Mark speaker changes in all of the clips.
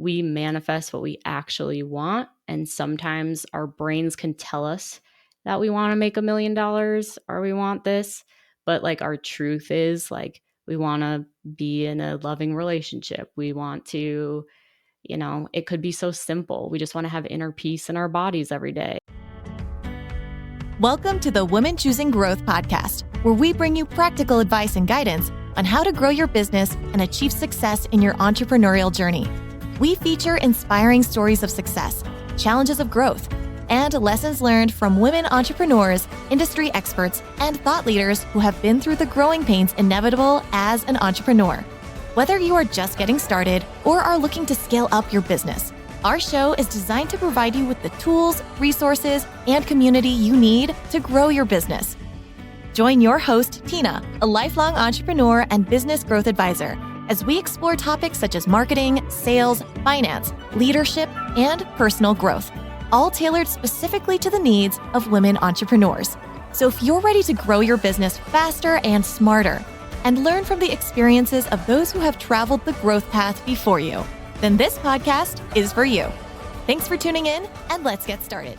Speaker 1: we manifest what we actually want. And sometimes our brains can tell us that we want to make $1 million or we want this. But like our truth is like, we want to be in a loving relationship. We want to, it could be so simple. We just want to have inner peace in our bodies every day.
Speaker 2: Welcome to the Women Choosing Growth podcast, where we bring you practical advice and guidance on how to grow your business and achieve success in your entrepreneurial journey. We feature inspiring stories of success, challenges of growth, and lessons learned from women entrepreneurs, industry experts, and thought leaders who have been through the growing pains inevitable as an entrepreneur. Whether you are just getting started or are looking to scale up your business, our show is designed to provide you with the tools, resources, and community you need to grow your business. Join your host, Tina, a lifelong entrepreneur and business growth advisor, as we explore topics such as marketing, sales, finance, leadership, and personal growth, all tailored specifically to the needs of women entrepreneurs. So if you're ready to grow your business faster and smarter, and learn from the experiences of those who have traveled the growth path before you, then this podcast is for you. Thanks for tuning in, and let's get started.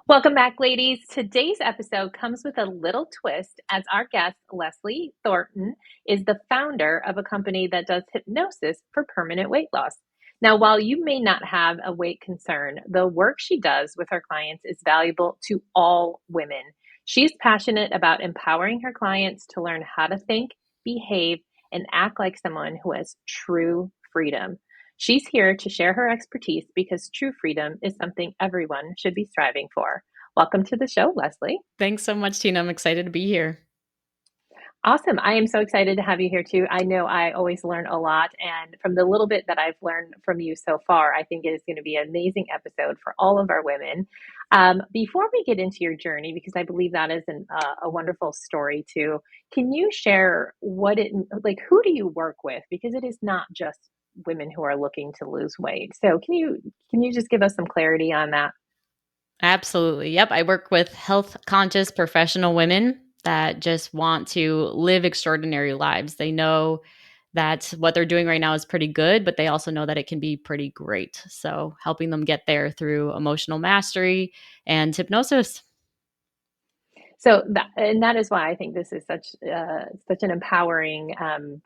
Speaker 3: Welcome back, ladies. Today's episode comes with a little twist, as our guest, Leslie Thornton, is the founder of a company that does hypnosis for permanent weight loss. Now, while you may not have a weight concern, the work she does with her clients is valuable to all women. She's passionate about empowering her clients to learn how to think, behave, and act like someone who has true freedom. She's here to share her expertise because true freedom is something everyone should be striving for. Welcome to the show, Leslie.
Speaker 1: Thanks so much, Tina. I'm excited to be here.
Speaker 3: Awesome. I am so excited to have you here too. I know I always learn a lot, and from the little bit that I've learned from you so far, I think it is going to be an amazing episode for all of our women. Before we get into your journey, because I believe that is a wonderful story too, can you share who do you work with? Because it is not just women who are looking to lose weight. So can you just give us some clarity on that?
Speaker 1: Absolutely. Yep. I work with health conscious professional women that just want to live extraordinary lives. They know that what they're doing right now is pretty good, but they also know that it can be pretty great. So helping them get there through emotional mastery and hypnosis.
Speaker 3: So that is why I think this is such an empowering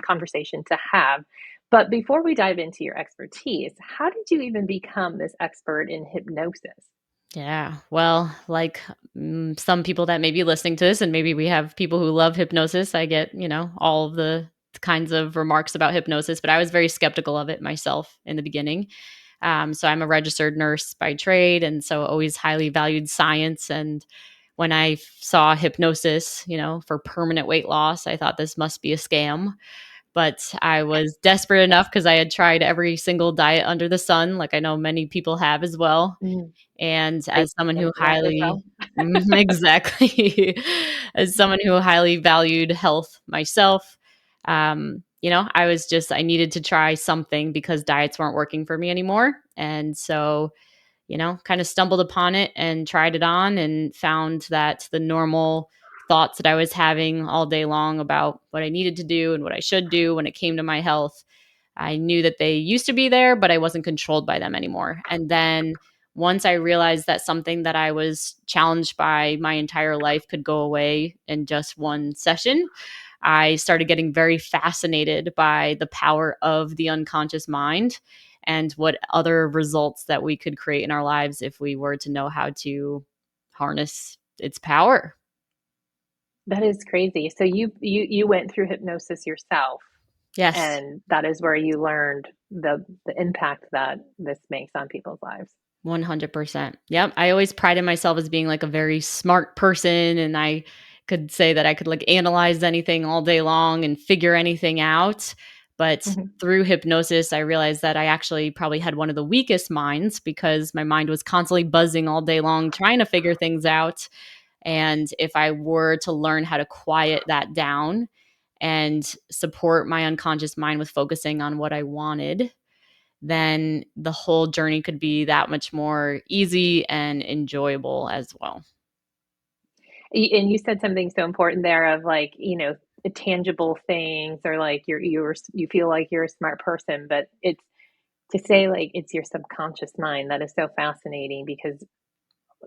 Speaker 3: conversation to have. But before we dive into your expertise, how did you even become this expert in hypnosis?
Speaker 1: Yeah, well, like some people that may be listening to this, and maybe we have people who love hypnosis, I get, all of the kinds of remarks about hypnosis, but I was very skeptical of it myself in the beginning. So I'm a registered nurse by trade, and so always highly valued science. And when I saw hypnosis, for permanent weight loss, I thought this must be a scam. But I was desperate enough because I had tried every single diet under the sun, like I know many people have as well. And as someone who exactly, as someone who highly valued health myself, I needed to try something because diets weren't working for me anymore. And so, kind of stumbled upon it and tried it on and found that the normal thoughts that I was having all day long about what I needed to do and what I should do when it came to my health, I knew that they used to be there, but I wasn't controlled by them anymore. And then once I realized that something that I was challenged by my entire life could go away in just one session, I started getting very fascinated by the power of the unconscious mind and what other results that we could create in our lives if we were to know how to harness its power.
Speaker 3: That is crazy. So you went through hypnosis yourself.
Speaker 1: Yes.
Speaker 3: And that is where you learned the impact that this makes on people's lives.
Speaker 1: 100%. Yep. I always prided myself as being like a very smart person, and I could say that I could like analyze anything all day long and figure anything out. But through hypnosis, I realized that I actually probably had one of the weakest minds because my mind was constantly buzzing all day long trying to figure things out. And if I were to learn how to quiet that down and support my unconscious mind with focusing on what I wanted, then the whole journey could be that much more easy and enjoyable as well.
Speaker 3: And you said something so important there of tangible things, or like you feel like you're a smart person, but it's to say like it's your subconscious mind. That is so fascinating, because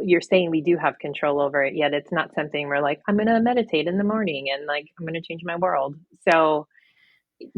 Speaker 3: you're saying we do have control over it, yet it's not something we're like, I'm going to meditate in the morning and like I'm going to change my world. So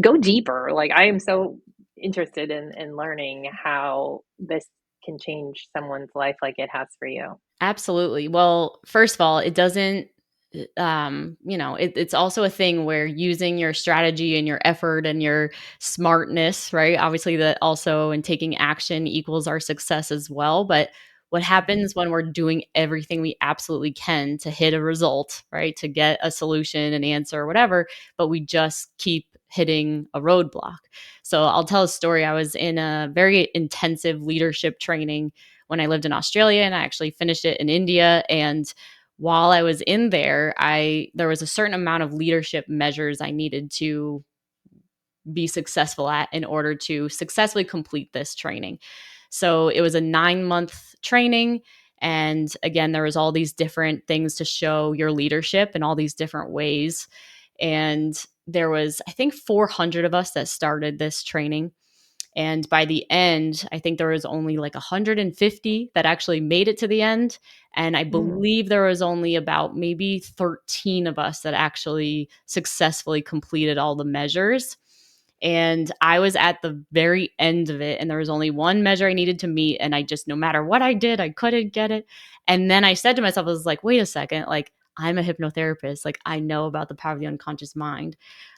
Speaker 3: go deeper. Like I am so interested in learning how this can change someone's life like it has for you.
Speaker 1: Absolutely. Well, first of all, it doesn't it's also a thing where using your strategy and your effort and your smartness, right? Obviously, that also in taking action equals our success as well. But what
Speaker 3: Mhm.
Speaker 1: happens when we're doing everything we absolutely can to hit a result, right? To get a solution, an answer, whatever, but we just keep hitting a roadblock. So I'll tell a story. I was in a very intensive leadership training when I lived in Australia, and I actually finished it in India. And while I was in there, there was a certain amount of leadership measures I needed to be successful at in order to successfully complete this training. So it was a 9-month training. And again, there was all these different things to show your leadership in all these different ways. And there was, I think, 400 of us that started this training. And by the end, I think there was only like 150 that actually made it to the end. And I
Speaker 3: Mm.
Speaker 1: believe there was only about maybe 13 of us that actually successfully completed all the measures. And I was at the very end of it, and there was only one measure I needed to meet. And I just, no matter what I did, I couldn't get it. And then I said to myself, I was like, wait a second, like, I'm a hypnotherapist. Like, I know about the power of the unconscious mind.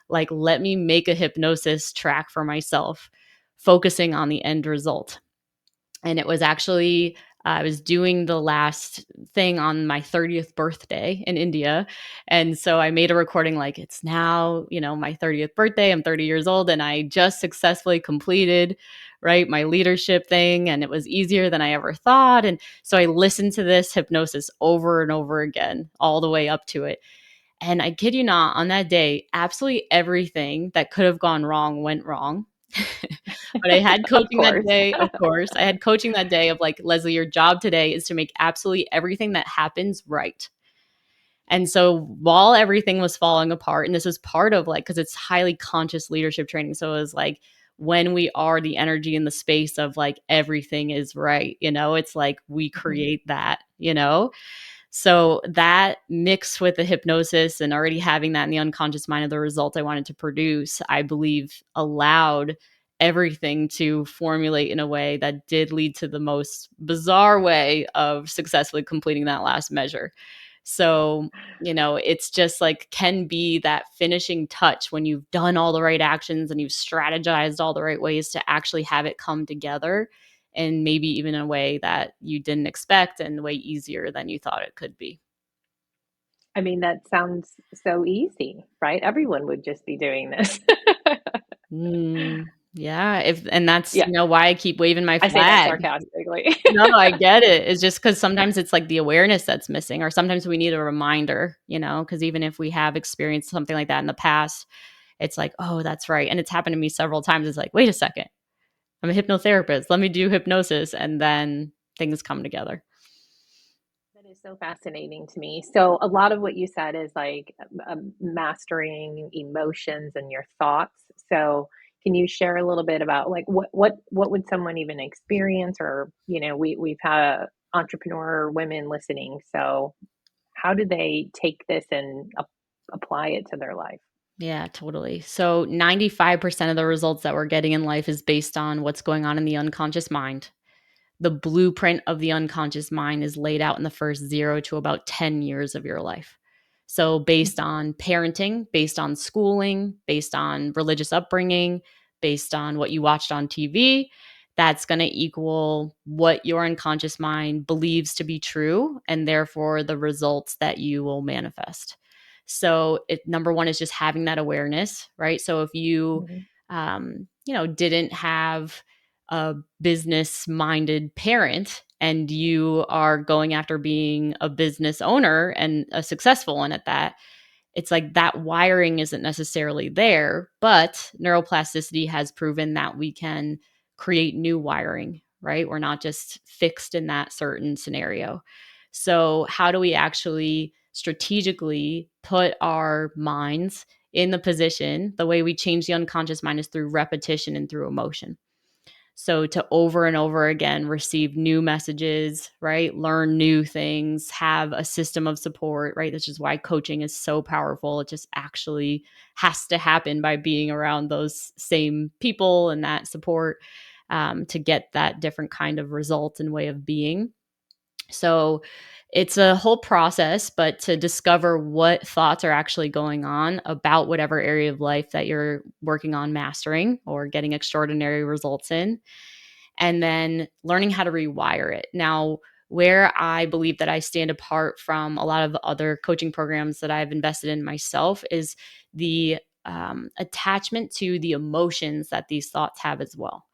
Speaker 1: Like, let me make a hypnosis track for myself, focusing on the end result. And it was actually, I was doing the last thing on my 30th birthday in India. And so I made a recording like, it's now, my 30th birthday. I'm 30 years old, and I just successfully completed, right, my leadership thing. And it was easier than I ever thought. And so I listened to this hypnosis over and over again, all the way up to it. And I kid you not, on that day, absolutely everything that could have gone wrong went wrong. But I had
Speaker 3: Of
Speaker 1: coaching that
Speaker 3: course.
Speaker 1: day, of course. I had coaching that day of like, Leslie, your job today is to make absolutely everything that happens right. And so while everything was falling apart, and this was part of like, because it's highly conscious leadership training. So it was like, when we are the energy in the space of like everything is right, it's like we
Speaker 3: Mhm.
Speaker 1: create that. So that mixed with the hypnosis and already having that in the unconscious mind of the result I wanted to produce, I believe allowed everything to formulate in a way that did lead to the most bizarre way of successfully completing that last measure. So, it's just like can be that finishing touch when you've done all the right actions and you've strategized all the right ways to actually have it come together, and maybe even in a way that you didn't expect and way easier than you thought it could be.
Speaker 3: I mean, that sounds so easy, right? Everyone would just be doing this.
Speaker 1: Yeah, if and that's,
Speaker 3: Yeah,
Speaker 1: why I keep waving my
Speaker 3: I say that
Speaker 1: flag.
Speaker 3: sarcastically.
Speaker 1: No, I get it. It's just because sometimes it's like the awareness that's missing, or sometimes we need a reminder, because even if we have experienced something like that in the past, it's like, "Oh, that's right." And it's happened to me several times. It's like, "Wait a second. I'm a hypnotherapist. Let me do hypnosis," and then things come together.
Speaker 3: That is so fascinating to me. So, a lot of what you said is like mastering emotions and your thoughts. So, can you share a little bit about like what would someone even experience? Or we've had entrepreneur women listening. So, how do they take this and apply it to their life?
Speaker 1: Yeah, totally. So 95% of the results that we're getting in life is based on what's going on in the unconscious mind. The blueprint of the unconscious mind is laid out in the first 0 to about 10 years of your life. So, based
Speaker 3: Mhm.
Speaker 1: on parenting, based on schooling, based on religious upbringing, based on what you watched on TV, that's going to equal what your unconscious mind believes to be true, and therefore the results that you will manifest. So, number one is just having that awareness, right? So, if you,
Speaker 3: Mhm.
Speaker 1: didn't have a business minded parent and you are going after being a business owner and a successful one at that, it's like that wiring isn't necessarily there, but neuroplasticity has proven that we can create new wiring, right? We're not just fixed in that certain scenario. So, how do we actually strategically put our minds in the position, the way we change the unconscious mind is through repetition and through emotion. So to over and over again receive new messages, right? Learn new things, have a system of support, right? This is why coaching is so powerful. It just actually has to happen by being around those same people and that support to get that different kind of result and way of being. So it's a whole process, but to discover what thoughts are actually going on about whatever area of life that you're working on mastering or getting extraordinary results in, and then learning how to rewire it. Now, where I believe that I stand apart from a lot of other coaching programs that I've invested in myself is the attachment to the emotions that these thoughts have as well.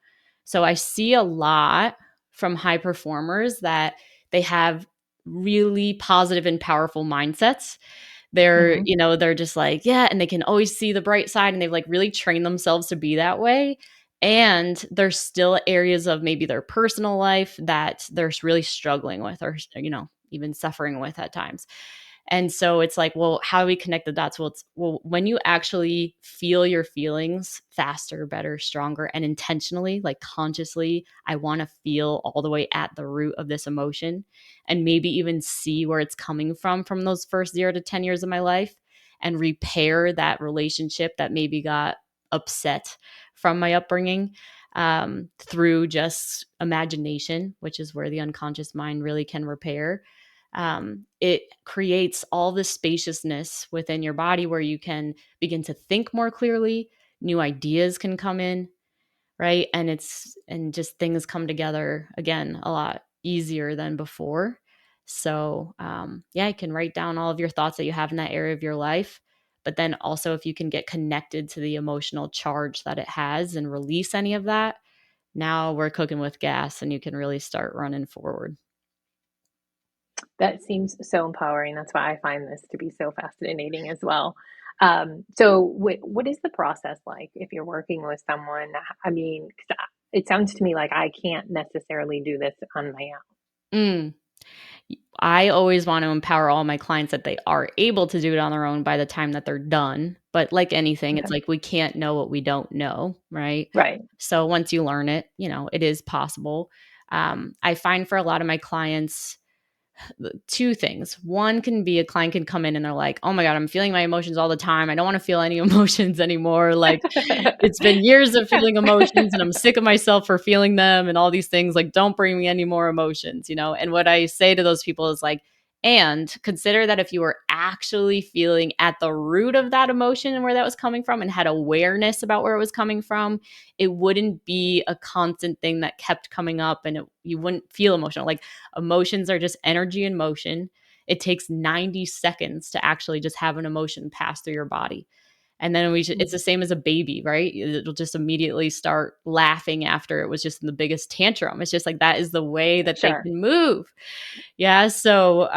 Speaker 1: So I see a lot from high performers that they have really positive and powerful mindsets. They're,
Speaker 3: Mm-hmm.
Speaker 1: they're just like, yeah, and they can always see the bright side and they've like really trained themselves to be that way. And there's still areas of maybe their personal life that they're really struggling with or, even suffering with at times. And so it's like, well, how do we connect the dots? Well, when you actually feel your feelings faster, better, stronger, and intentionally, like consciously, I want to feel all the way at the root of this emotion and maybe even see where it's coming from those first 0 to 10 years of my life and repair that relationship that maybe got upset from my upbringing through just imagination, which is where the unconscious mind really can repair. It creates all this spaciousness within your body where you can begin to think more clearly. New ideas can come in, right? And just things come together again a lot easier than before. So, yeah, you can write down all of your thoughts that you have in that area of your life. But then also, if you can get connected to the emotional charge that it has and release any of that, now we're cooking with gas and you can really start running forward.
Speaker 3: That seems so empowering. That's why I find this to be so fascinating as well. So, what is the process like if you're working with someone? I mean, 'cause it sounds to me like I can't necessarily do this on my
Speaker 1: Mm. I always want to empower all my clients that they are able to do it on their own by the time that they're done. But like anything,
Speaker 3: own.
Speaker 1: it's
Speaker 3: Okay.
Speaker 1: like we can't know what we don't know, right?
Speaker 3: Right.
Speaker 1: So once you learn it, it is possible. I find for a lot of my clients, two things. One can be a client can come in and they're like, oh my God, I'm feeling my emotions all the time. I don't want to feel any emotions anymore. Like it's been years of feeling emotions and I'm sick of myself for feeling them and all these things. Like, don't bring me any more emotions. And what I say to those people is like, and consider that if you were actually feeling at the root of that emotion and where that was coming from and had awareness about where it was coming from, it wouldn't be a constant thing that kept coming up and you wouldn't feel emotional. Like emotions are just energy in motion. It takes 90 seconds to actually just have an emotion pass through your body. And then it's the same as a baby, right? It'll just immediately start laughing after it was just in the biggest tantrum. It's just like that is the way that they
Speaker 3: Sure.
Speaker 1: can move. Yeah. So,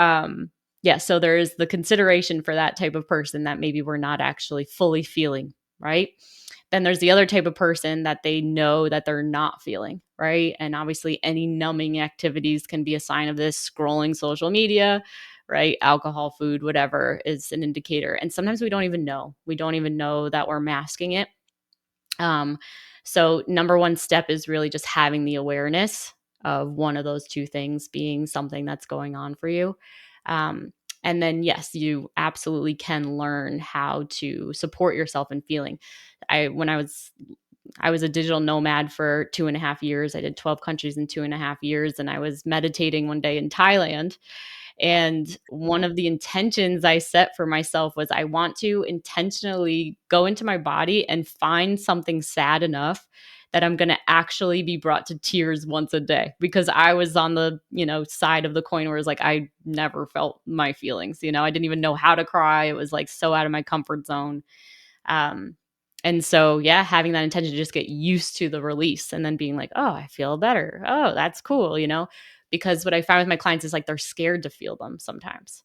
Speaker 1: so there is the consideration for that type of person that maybe we're not actually fully feeling, right? Then there's the other type of person that they know that they're not feeling, right? And obviously, any numbing activities can be a sign of this. Scrolling social media, right? Alcohol, food, whatever is an indicator. And sometimes we don't even know. We don't even know that we're masking it. So number one step is really just having the awareness of one of those two things being something that's going on for you. And then, yes, you absolutely can learn how to support yourself in feeling. When I was a digital nomad for 2.5 years. I did 12 countries in 2.5 years, and I was meditating one day in Thailand. And one of the intentions I set for myself was I want to intentionally go into my body and find something sad enough that I'm going to actually be brought to tears once a day, because I was on the, side of the coin where it's like I never felt my feelings. I didn't even know how to cry. It was like so out of my comfort zone. Um, and so, yeah, having that intention to just get used to the release and then being like, oh, I feel better. Oh, that's cool. Because what I find with my clients is like they're scared to feel them sometimes.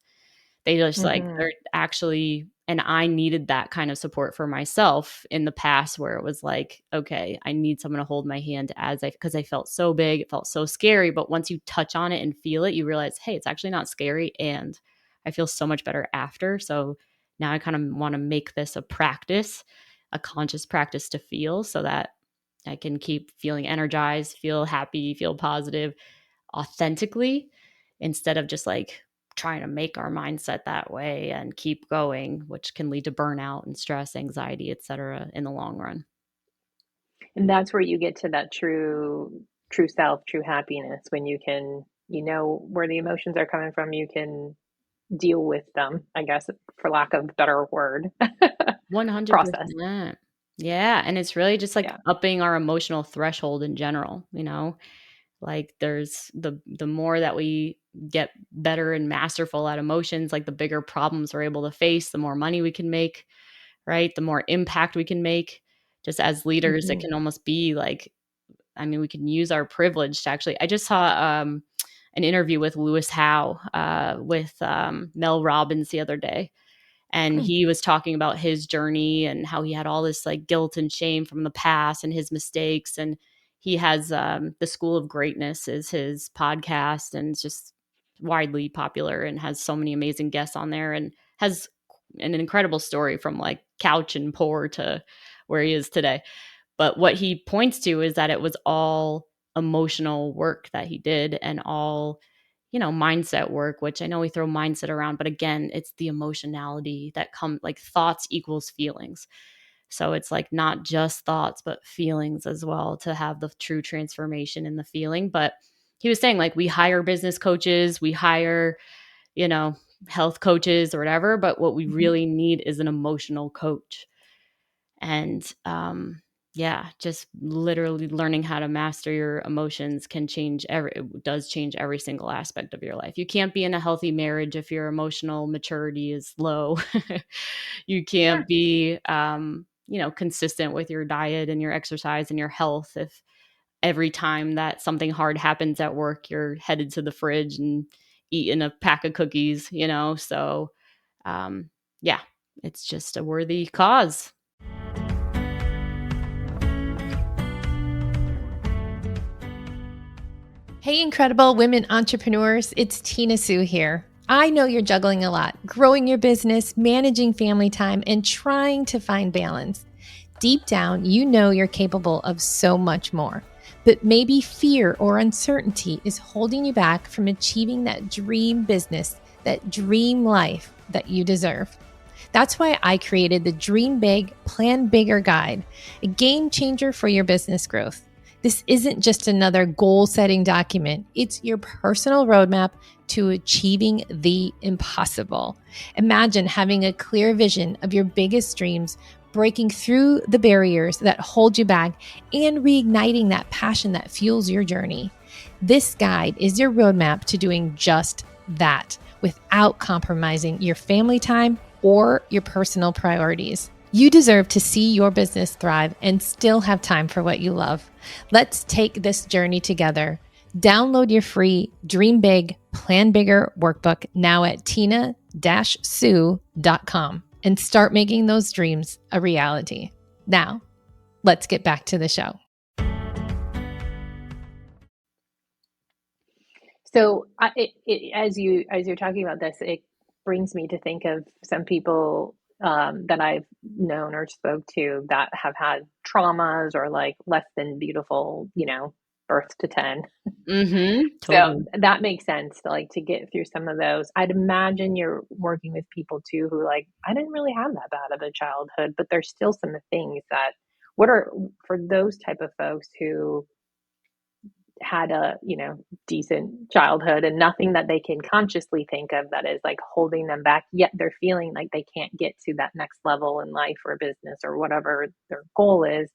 Speaker 1: They just like
Speaker 3: Hmm.
Speaker 1: they're actually, and I needed that kind of support for myself in the past where it was like, okay, I need someone to hold my hand because I felt so big, it felt so scary. But once you touch on it and feel it, you realize, hey, it's actually not scary. And I feel so much better after. So now I kind of want to make this a practice, a conscious practice to feel, so that I can keep feeling energized, feel happy, feel positive authentically, instead of just like trying to make our mindset that way and keep going, which can lead to burnout and stress, anxiety, etc. in the long run.
Speaker 3: And that's where you get to that true self, true happiness, when you can, where the emotions are coming from, you can deal with them, I guess, for lack of a better word. Process.
Speaker 1: 100%. Yeah. And it's really just like
Speaker 3: Yeah.
Speaker 1: upping our emotional threshold in general, like there's the more that we get better and masterful at emotions, like the bigger problems we're able to face, the more money we can make, right? The more impact we can make. Just as leaders, it
Speaker 3: Hmm.
Speaker 1: can almost be like, I mean, we can use our privilege to actually, I just saw an interview with Lewis Howe with Mel Robbins the other day. And he was talking about his journey and how he had all this like guilt and shame from the past and his mistakes. And he has the School of Greatness is his podcast, and it's just widely popular and has so many amazing guests on there, and has an incredible story from like couch and poor to where he is today. But what he points to is that it was all emotional work that he did, and all, mindset work, which I know we throw mindset around, but again, it's the emotionality that come, like thoughts equals feelings. So it's like not just thoughts, but feelings as well, to have the true transformation in the feeling. But he was saying like we hire business coaches, we hire, you know, health coaches or whatever, but what we
Speaker 3: Hmm.
Speaker 1: really need is an emotional coach. And yeah, just literally learning how to master your emotions can change it does change every single aspect of your life. You can't be in a healthy marriage if your emotional maturity is low. You
Speaker 3: Sure.
Speaker 1: can't be consistent with your diet and your exercise and your health if every time that something hard happens at work you're headed to the fridge and eating a pack of cookies. So um yeah, it's just a worthy cause.
Speaker 4: Hey, incredible women entrepreneurs. It's Tina Sue here. I know you're juggling a lot, growing your business, managing family time, and trying to find balance. Deep down, you know you're capable of so much more. But maybe fear or uncertainty is holding you back from achieving that dream business, that dream life that you deserve. That's why I created the Dream Big, Plan Bigger guide, a game changer for your business growth. This isn't just another goal-setting document. It's your personal roadmap to achieving the impossible. Imagine having a clear vision of your biggest dreams, breaking through the barriers that hold you back, and reigniting that passion that fuels your journey. This guide is your roadmap to doing just that without compromising your family time or your personal priorities. You deserve to see your business thrive and still have time for what you love. Let's take this journey together. Download your free Dream Big, Plan Bigger workbook now at tina-sue.com and start making those dreams a reality. Now, let's get back to the show.
Speaker 3: So as you're talking about this, it brings me to think of some people that I've known or spoke to that have had traumas or like less than beautiful, birth to 10. So
Speaker 1: Totally.
Speaker 3: that makes sense to like to get through some of those. I'd imagine you're working with people too who like, I didn't really have that bad of a childhood, but there's still some things that what are for those type of folks who had a decent childhood and nothing that they can consciously think of that is like holding them back, yet they're feeling like they can't get to that next level in life or business or whatever their goal is.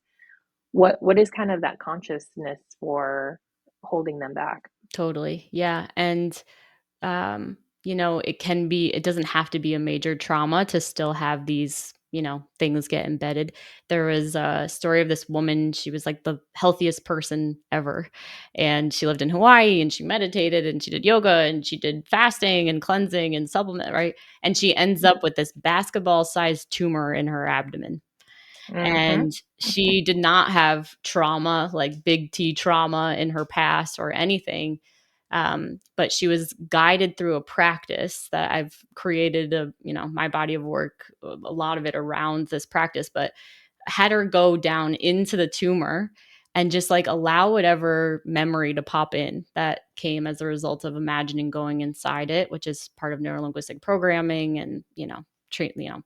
Speaker 3: What is kind of that consciousness for holding them back?
Speaker 1: Totally. Yeah. And it doesn't have to be a major trauma to still have these, things get embedded. There was a story of this woman. She was like the healthiest person ever. And she lived in Hawaii and she meditated and she did yoga and she did fasting and cleansing and supplement, right? And she ends up with this basketball sized tumor in her abdomen.
Speaker 3: Mm-hmm.
Speaker 1: And she did not have trauma, like big T trauma in her past or anything. But she was guided through a practice that I've created my body of work, a lot of it around this practice, but had her go down into the tumor and just like allow whatever memory to pop in that came as a result of imagining going inside it, which is part of neurolinguistic programming. And,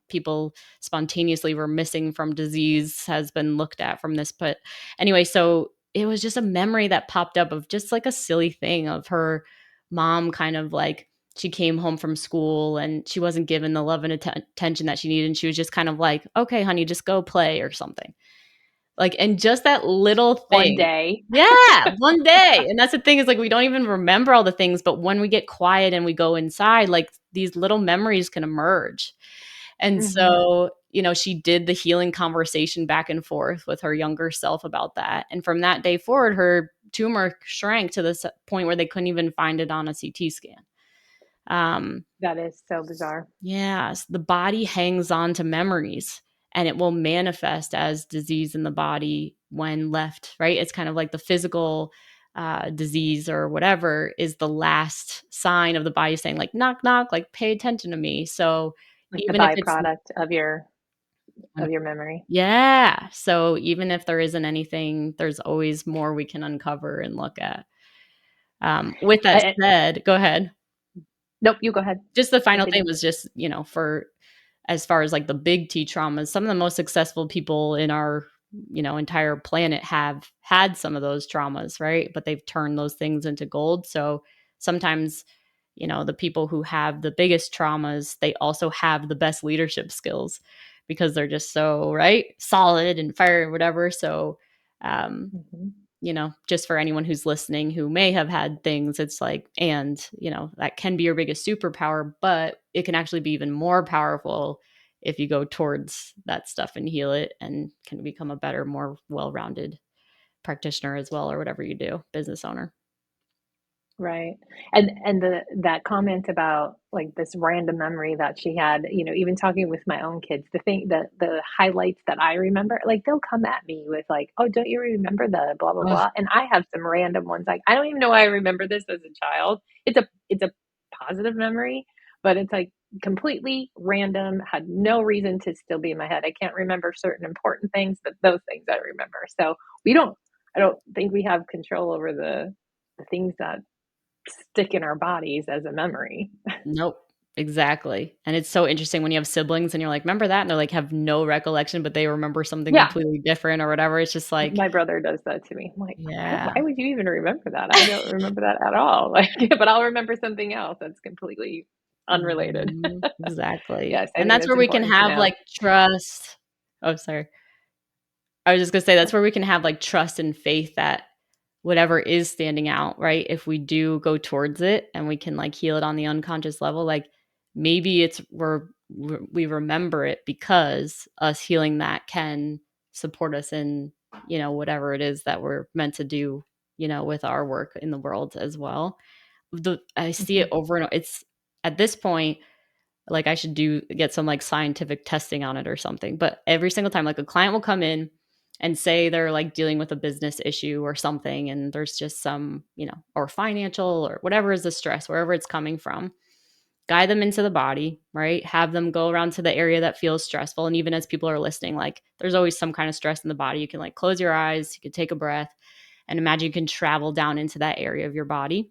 Speaker 1: people spontaneously were missing from disease has been looked at from this. But anyway, so it was just a memory that popped up of just like a silly thing of her mom kind of like, she came home from school and she wasn't given the love and attention that she needed. And she was just kind of like, okay, honey, just go play or something. Like, and just that little
Speaker 3: One
Speaker 1: thing.
Speaker 3: day.
Speaker 1: Yeah, one day. And that's the thing is like, we don't even remember all the things, but when we get quiet and we go inside, like these little memories can emerge. And so, she did the healing conversation back and forth with her younger self about that. And from that day forward, her tumor shrank to the point where they couldn't even find it on a CT scan.
Speaker 3: That is so bizarre.
Speaker 1: Yes, the body hangs on to memories and it will manifest as disease in the body when left, right? It's kind of like the physical disease or whatever is the last sign of the body saying like, knock, knock, like pay attention to me. So
Speaker 3: Like the
Speaker 1: even if it's
Speaker 3: byproduct of your memory.
Speaker 1: yeah. So even if there isn't anything, there's always more we can uncover and look at. With that said, go ahead.
Speaker 3: Nope, you go ahead.
Speaker 1: Just the final thing was just, for as far as like the big T traumas, some of the most successful people in our, entire planet have had some of those traumas, right? But they've turned those things into gold. So sometimes, the people who have the biggest traumas, they also have the best leadership skills because they're just so, right, solid and fire and whatever. So, just for anyone who's listening who may have had things, it's like, and, that can be your biggest superpower, but it can actually be even more powerful if you go towards that stuff and heal it and can become a better, more well-rounded practitioner as well, or whatever you do, business owner.
Speaker 3: Right. And that comment about like this random memory that she had, even talking with my own kids, the highlights that I remember, like they'll come at me with like, oh, don't you remember the blah, blah, blah. And I have some random ones. Like, I don't even know why I remember this as a child. It's a positive memory, but it's like completely random, had no reason to still be in my head. I can't remember certain important things, but those things I remember. So I don't think we have control over the things that stick in our bodies as a memory.
Speaker 1: Nope. Exactly. And it's so interesting when you have siblings and you're like, remember that? And they're like, have no recollection, but they remember something completely different or whatever. It's just like,
Speaker 3: my brother does that to me. I'm like,
Speaker 1: yeah,
Speaker 3: why would you even remember that? I don't remember that at all. Like, but I'll remember something else that's completely unrelated.
Speaker 1: Exactly.
Speaker 3: Yes.
Speaker 1: And that's where we can have like trust. Oh, sorry. I was just gonna say that's where we can have like trust and faith that whatever is standing out, right? If we do go towards it and we can like heal it on the unconscious level, like maybe we remember it because us healing that can support us in, whatever it is that we're meant to do, with our work in the world as well. I see it over and over. It's at this point, like I should get some like scientific testing on it or something. But every single time, like a client will come in and say they're like dealing with a business issue or something, and there's just some, or financial or whatever is the stress, wherever it's coming from, guide them into the body, right? Have them go around to the area that feels stressful. And even as people are listening, like there's always some kind of stress in the body. You can like close your eyes, you can take a breath and imagine you can travel down into that area of your body.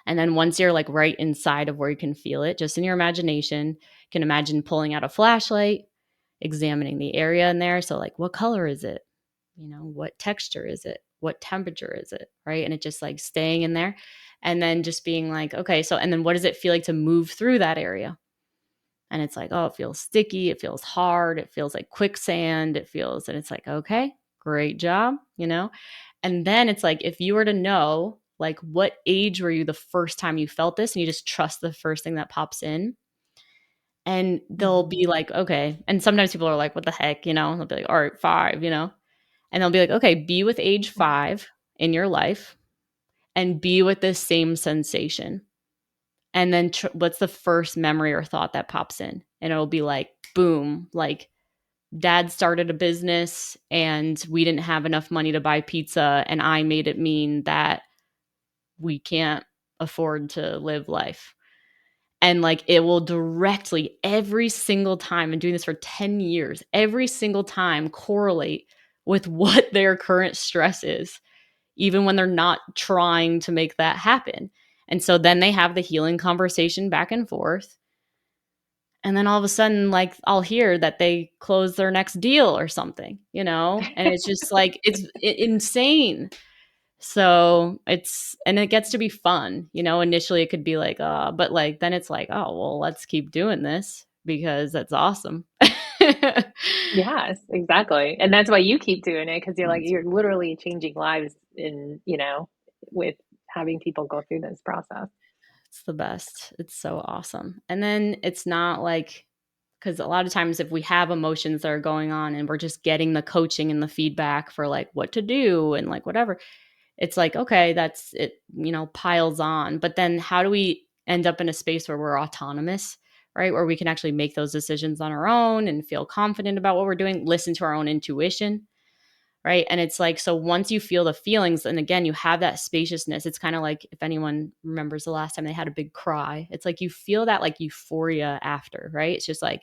Speaker 1: And then once you're like right inside of where you can feel it, just in your imagination, you can imagine pulling out a flashlight, examining the area in there. So like, what color is it? What texture is it? What temperature is it? Right. And it just like staying in there and then just being like, okay, so, and then what does it feel like to move through that area? And it's like, oh, it feels sticky. It feels hard. It feels like quicksand. And it's like, okay, great job, And then it's like, if you were to know, like, what age were you the first time you felt this? And you just trust the first thing that pops in. And they'll be like, okay. And sometimes people are like, what the heck, They'll be like, all right, 5, And they'll be like, okay, be with age 5 in your life and be with this same sensation. And then what's the first memory or thought that pops in? And it'll be like, boom, like dad started a business and we didn't have enough money to buy pizza. And I made it mean that we can't afford to live life. And like it will directly every single time, and doing this for 10 years, every single time correlate with what their current stress is, even when they're not trying to make that happen. And so then they have the healing conversation back and forth. And then all of a sudden, like I'll hear that they closed their next deal or something, you know? And it's just like, insane. So and it gets to be fun, you know. Initially it could be like, but like then it's like, oh, well, let's keep doing this because that's awesome.
Speaker 3: Yes, exactly. And that's why you keep doing it, because you're like,
Speaker 1: It's
Speaker 3: you're literally changing lives in, with having people go through this process.
Speaker 1: the best. It's so awesome. And then it's not like, because a lot of times if we have emotions that are going on and we're just getting the coaching and the feedback for like what to do and like whatever, it's like, okay, that's it, you know, piles on. But then how do we end up in a space where we're autonomous, right? Where we can actually make those decisions on our own and feel confident about what we're doing, listen to our own intuition, right? And it's like, so once you feel the feelings, and again, you have that spaciousness, it's kind of like if anyone remembers the last time they had a big cry, it's like you feel that like euphoria after, right? It's just like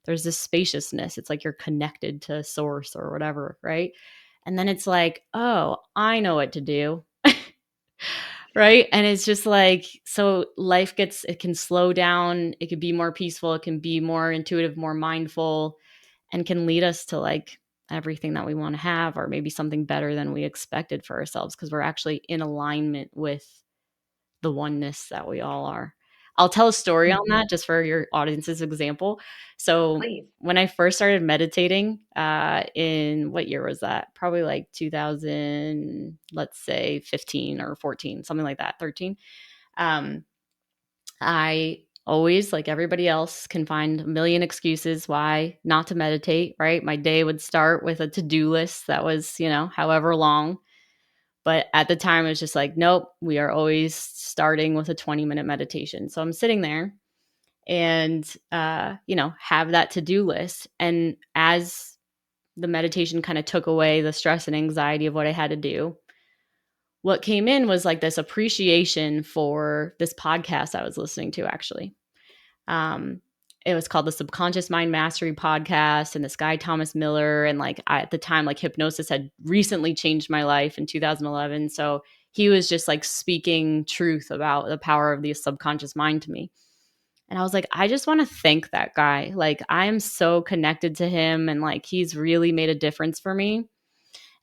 Speaker 1: there's this spaciousness. It's like you're connected to source or whatever, right? And then it's like, oh, I know what to do. Right. And it's just like, so it can slow down. It can be more peaceful. It can be more intuitive, more mindful, and can lead us to like everything that we want to have, or maybe something better than we expected for ourselves, because we're actually in alignment with the oneness that we all are. I'll tell a story on
Speaker 3: Mhm.
Speaker 1: that just for your audience's example. So
Speaker 3: Please.
Speaker 1: when I first started meditating, in what year was that? Probably like 2000, let's say 15 or 14, something like that, 13. Um, I always, like everybody else, can find a million excuses why not to meditate, right? My day would start with a to-do list that was, you know, however long. But at the time, it was just like, nope, we are always starting with a 20-minute meditation. So I'm sitting there and, you know, have that to-do list. And as the meditation kind of took away the stress and anxiety of what I had to do, what came in was like this appreciation for this podcast I was listening to, actually. Um, it was called the Subconscious Mind Mastery Podcast, and this guy, Thomas Miller. And like at the time, like hypnosis had recently changed my life in 2011. So he was just like speaking truth about the power of the subconscious mind to me. And I was like, I just want to thank that guy. Like, I am so connected to him, and like he's really made a difference for me.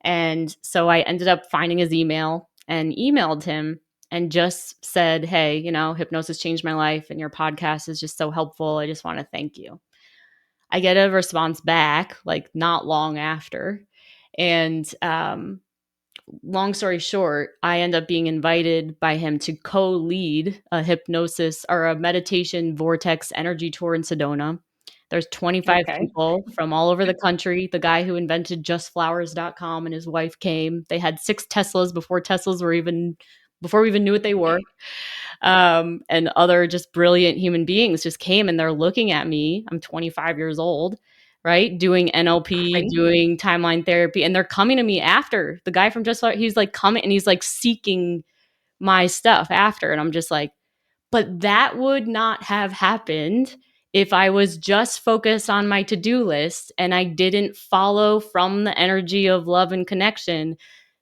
Speaker 1: And so I ended up finding his email and emailed him and just said, hey, you know, hypnosis changed my life and your podcast is just so helpful. I just want to thank you. I get a response back like not long after. And long story short, I end up being invited by him to co-lead a hypnosis or a meditation vortex energy tour in Sedona. There's 25
Speaker 3: Okay.
Speaker 1: people from all over the country. The guy who invented justflowers.com and his wife came. They had 6 Teslas before we even knew what they were. And other just brilliant human beings just came, and they're looking at me. I'm 25 years old, right? Doing NLP,
Speaker 3: Crazy.
Speaker 1: doing timeline therapy. And they're coming to me after. The guy from Just Flower, he's like coming and he's like seeking my stuff after. And I'm just like, but that would not have happened if I was just focused on my to-do list and I didn't follow from the energy of love and connection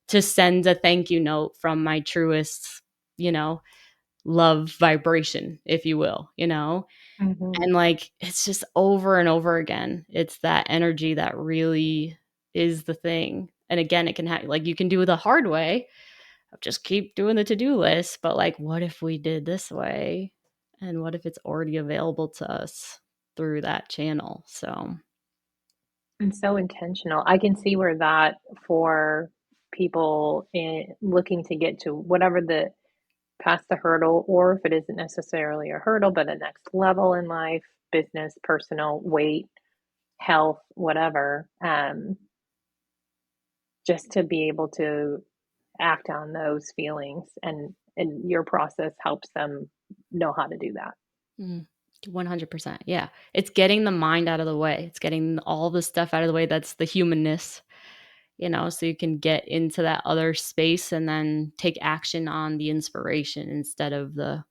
Speaker 1: to send a thank you note from my truest, you know, love vibration, if you will, you know?
Speaker 3: Mhm.
Speaker 1: And like, it's just over and over again. It's that energy that really is the thing. And again, it can have, like, you can do it the hard way of just keep doing the to-do list. But like, what if we did this way? And what if it's already available to us through that channel? So,
Speaker 3: And so intentional. I can see where that, for people looking to get to whatever the past the hurdle, or if it isn't necessarily a hurdle, but a next level in life, business, personal, weight, health, whatever, just to be able to act on those feelings, and your process helps them know how to do that.
Speaker 1: mm, 100%. Yeah. It's getting the mind out of the way. It's getting all the stuff out of the way. That's the humanness. so you can get into that other space and then take action on the inspiration instead of the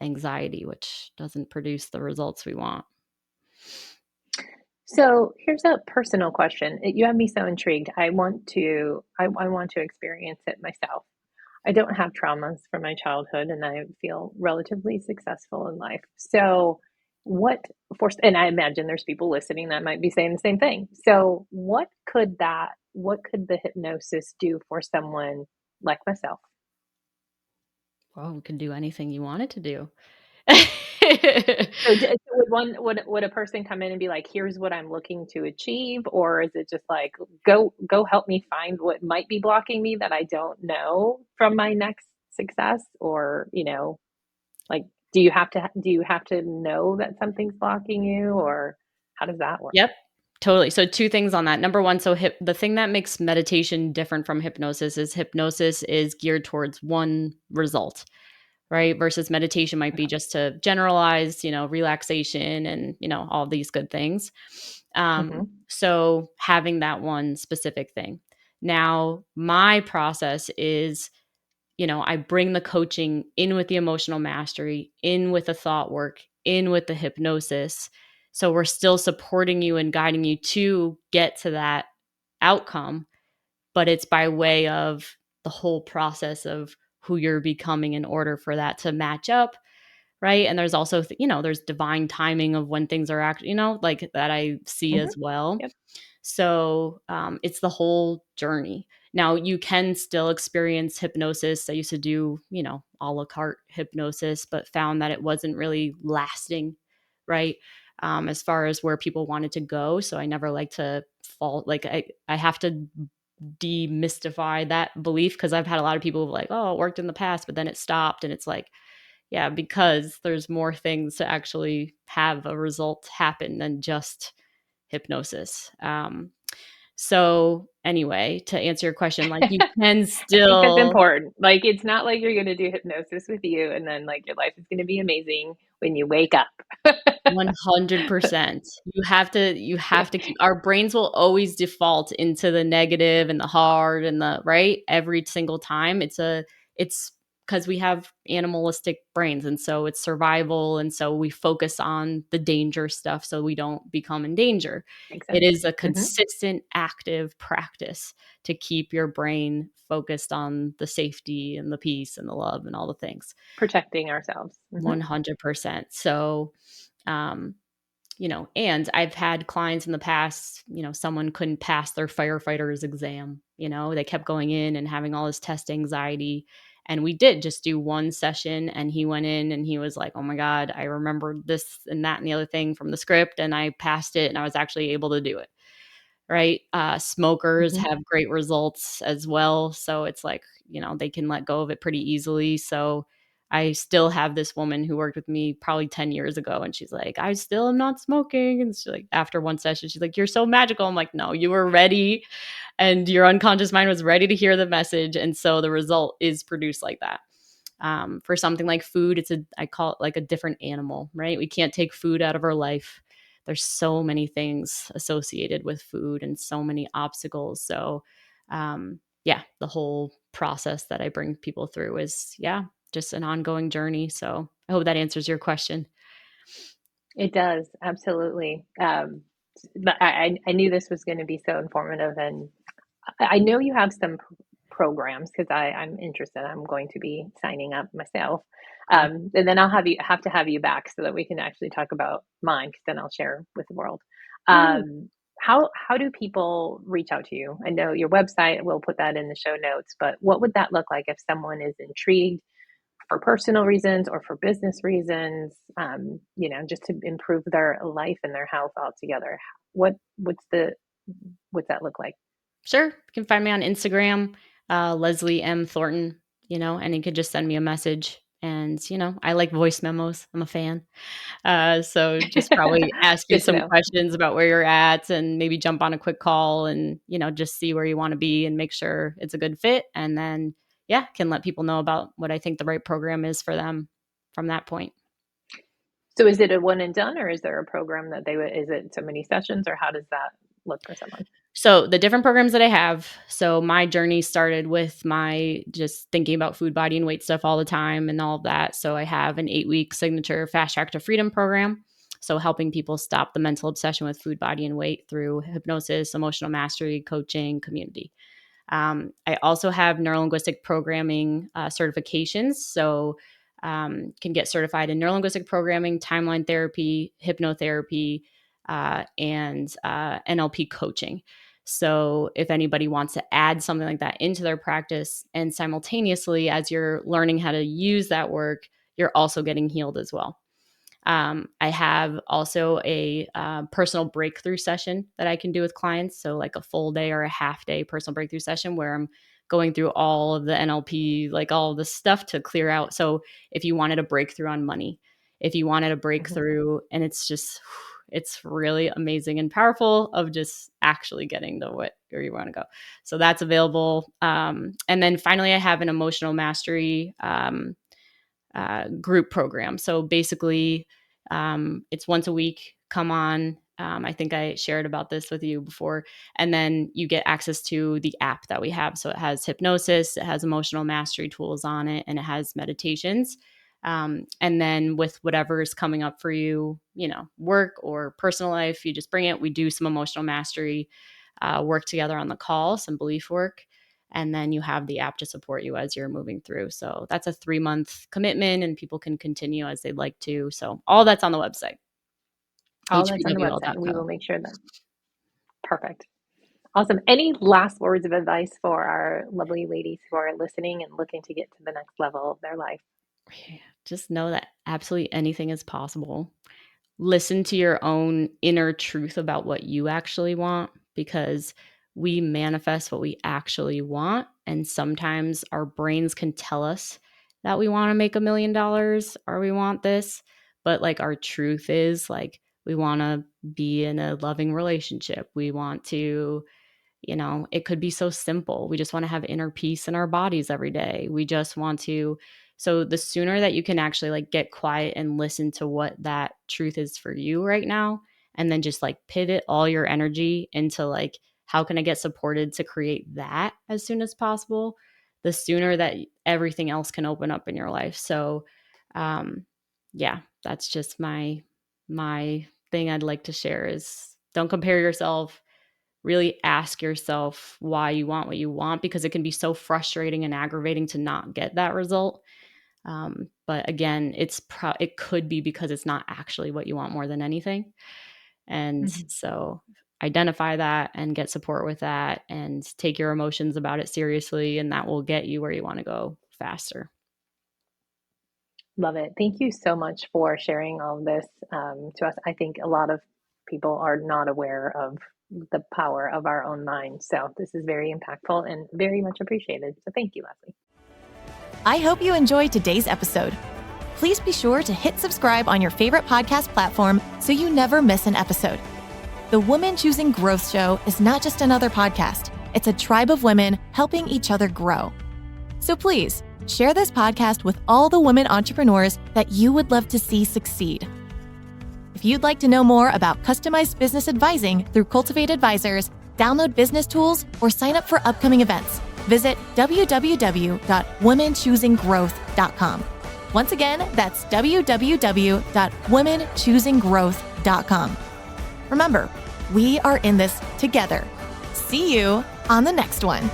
Speaker 1: anxiety, which doesn't produce the results we want.
Speaker 3: So here's a personal question. You have me so intrigued. I want to experience it myself. I don't have traumas from my childhood and I feel relatively successful in life. So what and I imagine there's people listening that might be saying the same thing. So what could the hypnosis do for someone like myself?
Speaker 1: Well, we can do anything you want it to do.
Speaker 3: So, would a person come in and be like, "Here's what I'm looking to achieve," or is it just like, "Go help me find what might be blocking me that I don't know from my next success," or like, do you have to know that something's blocking you, or how does that work?
Speaker 1: Yep, totally. So 2 things on that. Number 1, so the thing that makes meditation different from hypnosis is geared towards one result, right? Versus meditation might be just to generalize, relaxation and, all these good things.
Speaker 3: Hmm.
Speaker 1: So having that one specific thing. Now, my process is, I bring the coaching in with the emotional mastery, in with the thought work, in with the hypnosis. So we're still supporting you and guiding you to get to that outcome, but it's by way of the whole process of who you're becoming in order for that to match up, right? And there's also, there's divine timing of when things are actually, like that I see
Speaker 3: Hmm.
Speaker 1: as well.
Speaker 3: Yep.
Speaker 1: So it's the whole journey. Now, you can still experience hypnosis. I used to do, a la carte hypnosis, but found that it wasn't really lasting, right? As far as where people wanted to go. So I never like to fall, like I have to demystify that belief because I've had a lot of people like, oh, it worked in the past, but then it stopped. And it's like, yeah, because there's more things to actually have a result happen than just hypnosis. So anyway, to answer your question, like you can
Speaker 3: I think that's
Speaker 1: still
Speaker 3: important. Like, it's not like you're going to do hypnosis with you and then like your life is going to be amazing when you wake up.
Speaker 1: 100%. You have to keep our brains will always default into the negative and the hard and the right every single time. It's because we have animalistic brains and so it's survival and so we focus on the danger stuff so we don't become in danger.
Speaker 3: Makes
Speaker 1: It
Speaker 3: sense.
Speaker 1: is a
Speaker 3: Hmm.
Speaker 1: consistent active practice to keep your brain focused on the safety and the peace and the love and all the things.
Speaker 3: Protecting ourselves. Hmm.
Speaker 1: 100%. So um, and I've had clients in the past, someone couldn't pass their firefighter's exam, they kept going in and having all this test anxiety. And we did just do one session and he went in and he was like, oh my God, I remembered this and that and the other thing from the script and I passed it and I was actually able to do it. Right. Smokers
Speaker 3: Hmm.
Speaker 1: have great results as well. So it's like, they can let go of it pretty easily. So I still have this woman who worked with me probably 10 years ago. And she's like, I still am not smoking. And she's like, after one session, she's like, you're so magical. I'm like, no, you were ready. And your unconscious mind was ready to hear the message. And so the result is produced like that. For something like food, I call it like a different animal, right? We can't take food out of our life. There's so many things associated with food and so many obstacles. So, yeah, the whole process that I bring people through is, yeah, just an ongoing journey. So I hope that answers your question.
Speaker 3: It does, absolutely. But I knew this was going to be so informative, and I know you have some programs because I'm interested. I'm going to be signing up myself,
Speaker 1: Cool.
Speaker 3: and then have to have you back so that we can actually talk about mine. Because then I'll share with the world.
Speaker 1: Woo.
Speaker 3: How do people reach out to you? I know your website. We'll put that in the show notes. But what would that look like if someone is intrigued for personal reasons or for business reasons, just to improve their life and their health altogether? What's that look like?
Speaker 1: Sure. You can find me on Instagram, Leslie M. Thornton, and you could just send me a message. And, I like voice memos. I'm a fan. So just probably ask you
Speaker 3: Good to
Speaker 1: some
Speaker 3: know.
Speaker 1: questions about where you're at and maybe jump on a quick call and, just see where you want to be and make sure it's a good fit. And then, yeah, can let people know about what I think the right program is for them from that point.
Speaker 3: So is it a one and done, or is there a program that is it so many sessions, or how does that look for someone?
Speaker 1: So the different programs that I have, so my journey started with my just thinking about food, body, and weight stuff all the time and all of that. So I have an 8-week signature Fast Track to Freedom program. So helping people stop the mental obsession with food, body, and weight through hypnosis, emotional mastery, coaching, community. I also have neurolinguistic programming certifications. So can get certified in neurolinguistic programming, timeline therapy, hypnotherapy, and NLP coaching. So if anybody wants to add something like that into their practice, and simultaneously as you're learning how to use that work, you're also getting healed as well. I have also a personal breakthrough session that I can do with clients. So like a full day or a half day personal breakthrough session where I'm going through all of the NLP, like all of the stuff to clear out. So if you wanted a breakthrough on money, if you wanted a breakthrough, and it's really amazing and powerful of just actually getting to where you want to go. So that's available. And then finally, I have an emotional mastery group program. So basically, it's once a week. Come on. I think I shared about this with you before. And then you get access to the app that we have. So it has hypnosis, it has emotional mastery tools on it, and it has meditations. And then with whatever is coming up for you, work or personal life, you just bring it. We do some emotional mastery work together on the call, some belief work. And then you have the app to support you as you're moving through. So that's a 3-month commitment, and people can continue as they'd like to. So all that's on the website.
Speaker 3: All that's on the website. We will make sure that. Perfect. Awesome. Any last words of advice for our lovely ladies who are listening and looking to get to the next level of their life?
Speaker 1: Just know that absolutely anything is possible. Listen to your own inner truth about what you actually want, because we manifest what we actually want. And sometimes our brains can tell us that we want to make $1 million or we want this. But like our truth is like, we want to be in a loving relationship. We want to, it could be so simple. We just want to have inner peace in our bodies every day. We just want to. So the sooner that you can actually like get quiet and listen to what that truth is for you right now, and then just like pivot all your energy into like, how can I get supported to create that as soon as possible, the sooner that everything else can open up in your life. So yeah, that's just my thing I'd like to share is don't compare yourself. Really ask yourself why you want what you want, because it can be so frustrating and aggravating to not get that result. But again, it could be because it's not actually what you want more than anything. And so identify that and get support with that and take your emotions about it seriously, and that will get you where you want to go faster.
Speaker 3: Love it. Thank you so much for sharing all of this to us. I think a lot of people are not aware of the power of our own mind. So this is very impactful and very much appreciated. So thank you, Leslie.
Speaker 2: I hope you enjoyed today's episode. Please be sure to hit subscribe on your favorite podcast platform so you never miss an episode. The Women Choosing Growth Show is not just another podcast. It's a tribe of women helping each other grow. So please share this podcast with all the women entrepreneurs that you would love to see succeed. If you'd like to know more about customized business advising through Cultivate Advisors, download business tools, or sign up for upcoming events, visit www.womenchoosinggrowth.com. Once again, that's www.womenchoosinggrowth.com. Remember, we are in this together. See you on the next one.